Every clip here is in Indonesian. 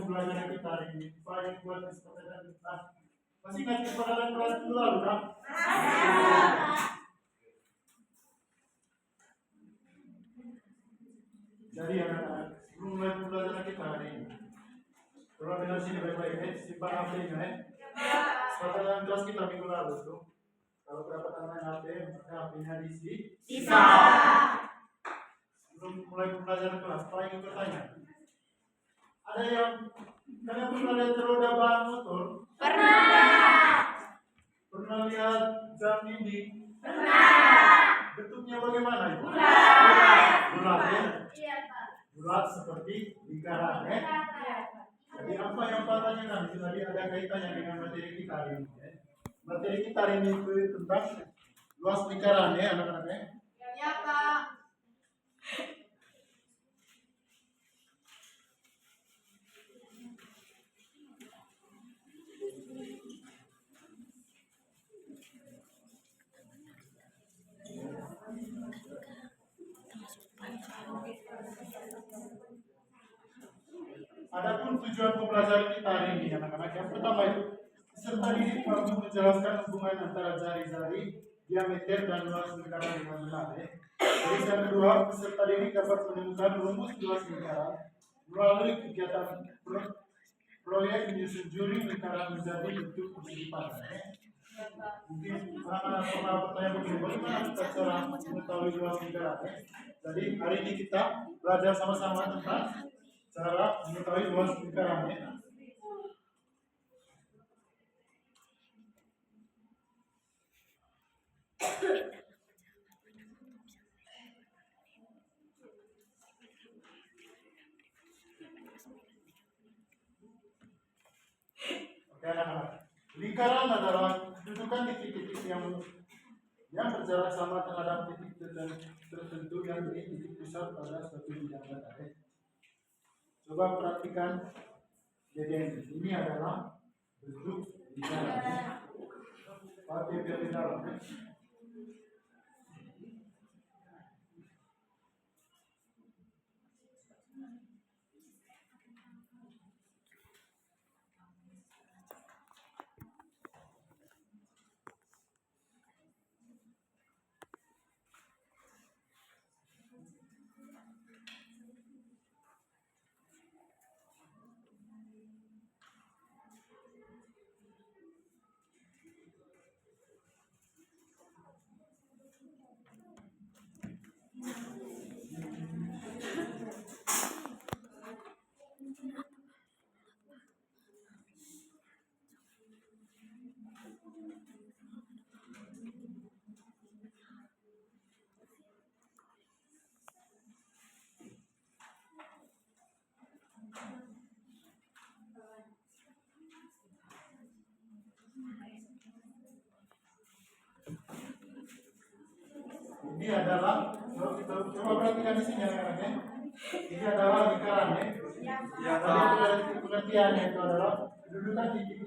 pembelajaran kita hari ini. Supaya buat kesempatan kita. Masih ingat kesempatan kelas dulu lalu kan? Jadi anak-anak, sebelum mulai pembelajaran kita hari ini, tolong dengar sini baik-baik, simpan HP-nya ya. Kesempatan kelas kita minggu lalu tuh, kalau kedapatan main HP, maka HP-nya diisi. Sisa. Sebelum mulai pembelajaran kelas, apa yang bertanya? Ada yang kalian pernah lihat roda ban motor? Pernah. Pernah lihat jam dinding? Pernah. Bentuknya bagaimana itu? Bulat. Bulat ya? Iya, Pak. Bulat seperti lingkaran ya? Jadi apa yang Pak tanyakan itu tadi ada kaitannya dengan materi kita hari ini ya? Materi kita hari ini itu tentang luas lingkaran ya anak-anak ya? Iya, Pak. Adapun tujuan pembelajaran kita hari ini anak-anak, yang pertama itu peserta didik mampu menjelaskan hubungan antara jari-jari, diameter dan luas lingkaran dengan benar ya. Terus yang kedua, peserta didik dapat menemukan rumus luas lingkaran melalui kegiatan proyek menyusun juri lingkaran menjadi bentuk persegi ya. Mungkin anak-anak pernah bertanya begini, bagaimana kita cara mengetahui luas lingkaran ya? Jadi hari ini kita belajar sama-sama tentang cara mengetahui luas lingkaran ya. Oke anak-anak, lingkaran adalah kedudukan titik-titik yang berjarak sama terhadap titik tertentu yang menjadi titik pusat pada suatu bidang data. Coba perhatikan ini adalah bentuk lingkaran. Pakai biar di dalam. Ini adalah, coba perhatikan di sini ya. Ini adalah lingkaran ya. Jadi pengertiannya itu adalah kedudukan titik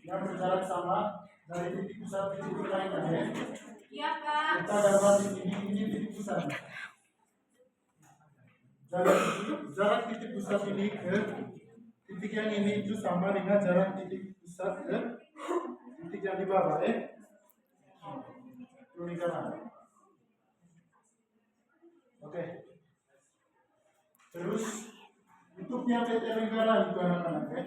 yang berjarak sama dari titik pusat ke titik lainnya ya. Iya, Pak. Kita dapat di sini ini titik pusat. Jarak titik pusat ini ke titik yang ini itu sama dengan jarak titik pusat ke titik yang di bawah ya. Itu lingkaran. Oke. Terus untuk diameter lingkaran itu anak-anak ya.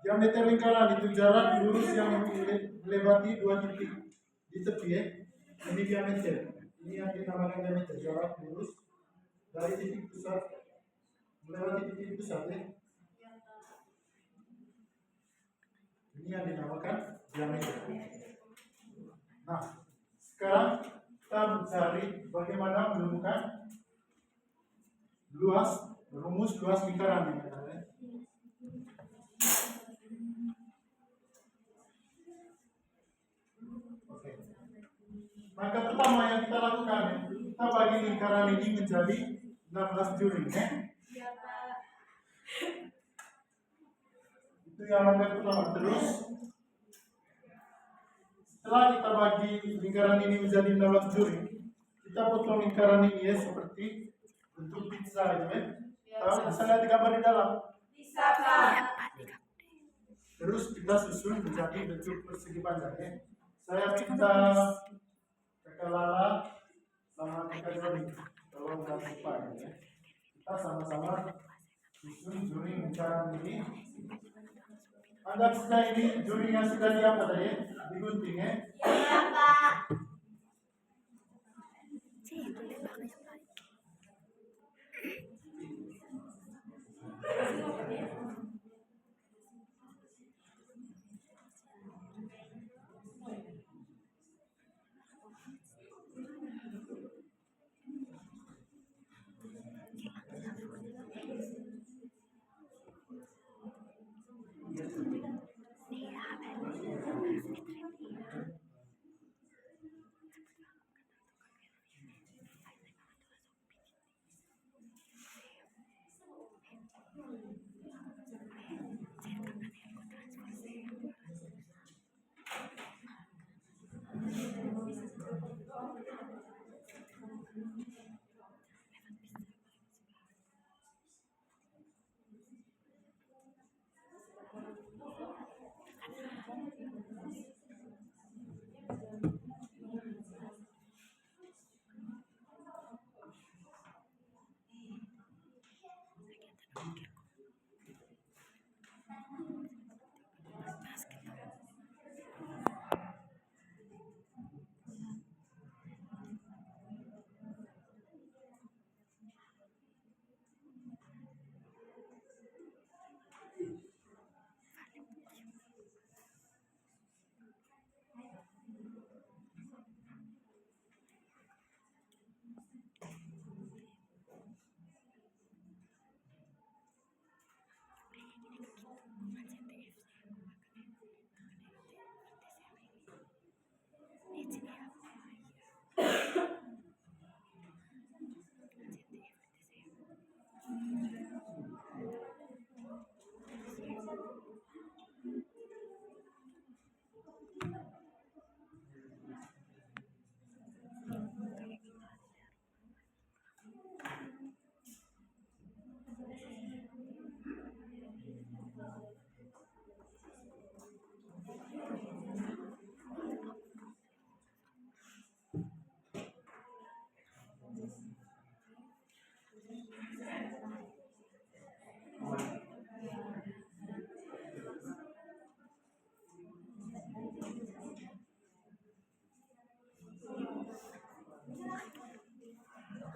Diameter lingkaran itu jarak lurus yang melewati dua titik di tepi ya. Ini diameter. Ini yang dinamakan diameter, jarak lurus dari titik pusat melewati titik pusat ya. Ini yang dinamakan diameter. Nah, sekarang kita mencari bagaimana menemukan rumus luas lingkaran ya. Oke. Maka pertama yang kita lakukan, kita bagi lingkaran ini menjadi 16 juri ya. Itu yang langkah pertama. Terus setelah kita bagi lingkaran ini menjadi 16 juri, kita potong lingkaran ini ya seperti bentuk pizza gitu ya. Tahu bisa lihat di gambar di dalam. Bisa, Pak. Terus kita susun menjadi bentuk persegi panjang ya. Saya minta Kakak Lala sama Kakak Joni tolong kasih Pak ya. Kita sama-sama susun juring lingkaran ini. Anggap saja ini juring yang sudah diapa tadi, digunting ya. Iya, Pak.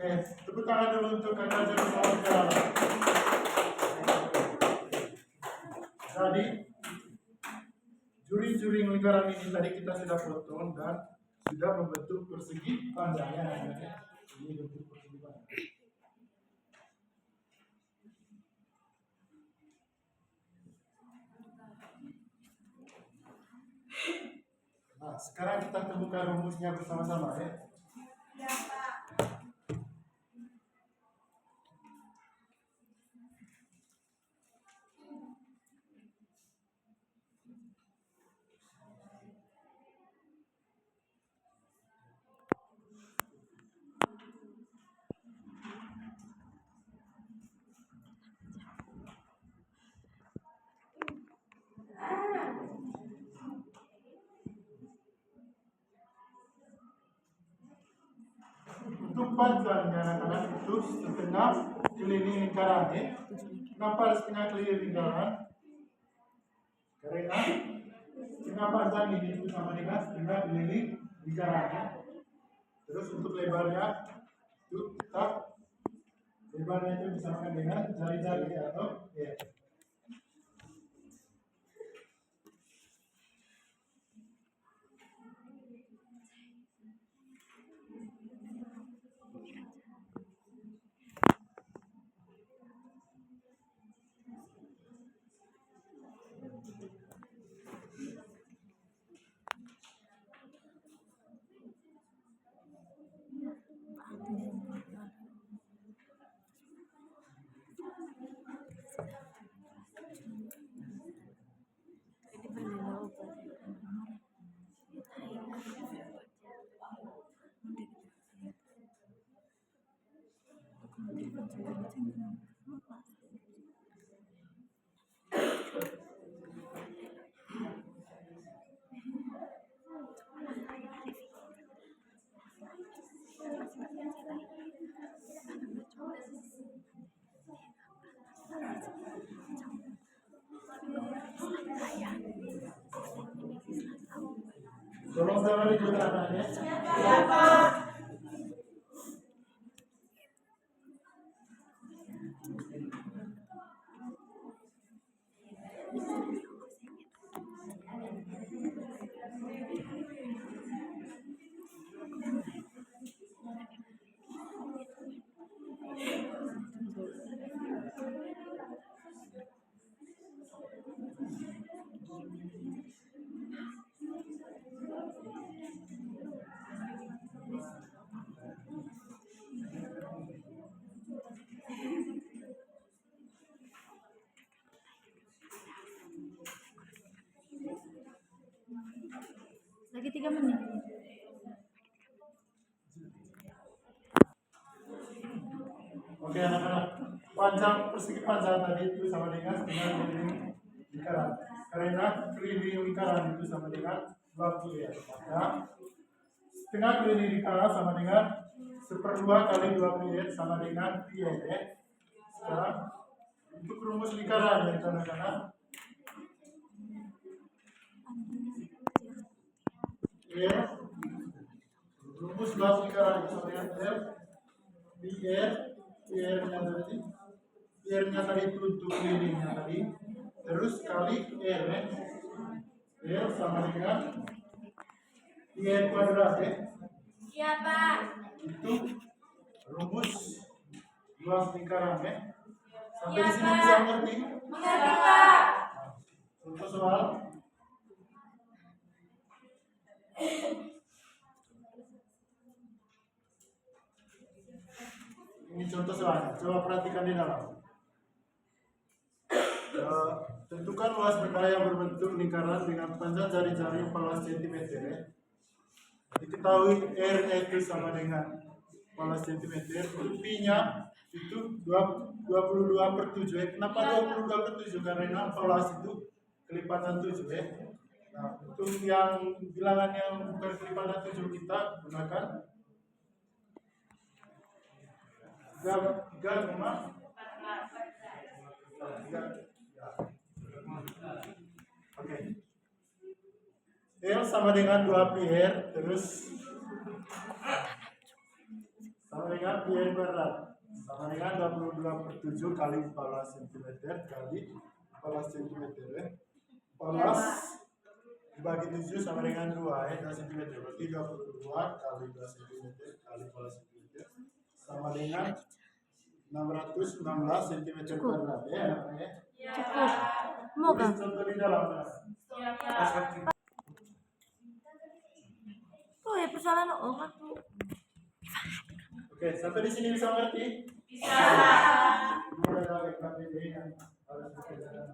Oke, tepuk tangan dulu untuk Kakak Joni sama Kakak Lala. Jadi juring-juring lingkaran ini tadi kita sudah potong dan sudah membentuk persegi panjangnya. Ini bentuk persegi panjang. Nah, sekarang kita temukan rumusnya bersama-sama ya. Iya, Pak. Untuk panjangnya anak-anak itu setengah keliling lingkaran ya. Kenapa setengah keliling lingkaran? Karena setengah panjang ini itu sama dengan setengah keliling lingkarannya. Terus untuk lebarnya itu kita lebarnya itu disamakan dengan jari-jari atau ya. Tolong jangan ribut anaknya. Ya, Pak. Lagi 3 menit. Oke anak-anak, persegi panjang tadi itu sama dengan setengah keliling lingkaran. Karena keliling lingkaran itu sama dengan 20 ya. Maka setengah keliling lingkaran sama dengan 1/2 kali 20 ya sama dengan pi ya. Sekarang untuk rumus lingkaran ya anak-anak. Ya, rumus luas lingkaran itu sama dengan L R-nya tadi itu untuk kelilingnya tadi, terus kali R ya. R sama dengan R kuadrat ya. Ya, Pak. Itu rumus luas lingkaran ya. Sampai Ya, di sini Pak. bisa ngerti? Mengerti, Pak. Contoh soal. Ini contoh soalnya, coba perhatikan di dalam. Tentukan luas benda yang berbentuk lingkaran dengan panjang jari-jari 14 cm ya. Diketahui R itu sama dengan 14 cm, pi-nya itu 22/7 ya. Kenapa 22/7? Karena 14 itu kelipatan 7 ya. Nah, untuk yang bilangan yang bukan kelipatan 7 kita gunakan 3,14. Oke. L sama dengan 2 pi R terus sama dengan pi R kuadrat sama dengan 22/7 kali 14 cm kali 14 cm ya. 14 dibagi 7 sama dengan 2 ya, 2 cm berarti 22 kali 2 cm kali 14 cm sama dengan 616 cm kuadrat ya. Cukup. Mau Tulis kan? contoh di dalam. Ya, Pak. Oh ya persoalan orang tuh. Oke, sampai di sini bisa mengerti? Bisa, Pak. Mulai dari KPB yang harus dikerjakan.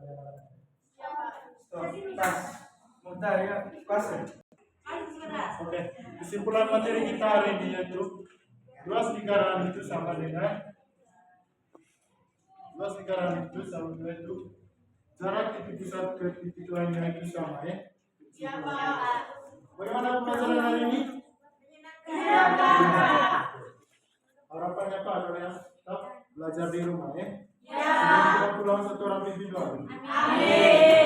Ya, Pak. Tas, mudah ya, pas ya. Oke, kesimpulan materi kita hari ini yaitu luas lingkaran itu sama dengan itu jarak titik pusat ke titik lainnya itu sama ya. Ya, Pak. Bagaimana pelajaran hari ini? Ya, Pak. Harapannya Pak adalah yang tetap belajar di rumah ya. Ya. Sebelum kita pulang satu orang individual. Amin.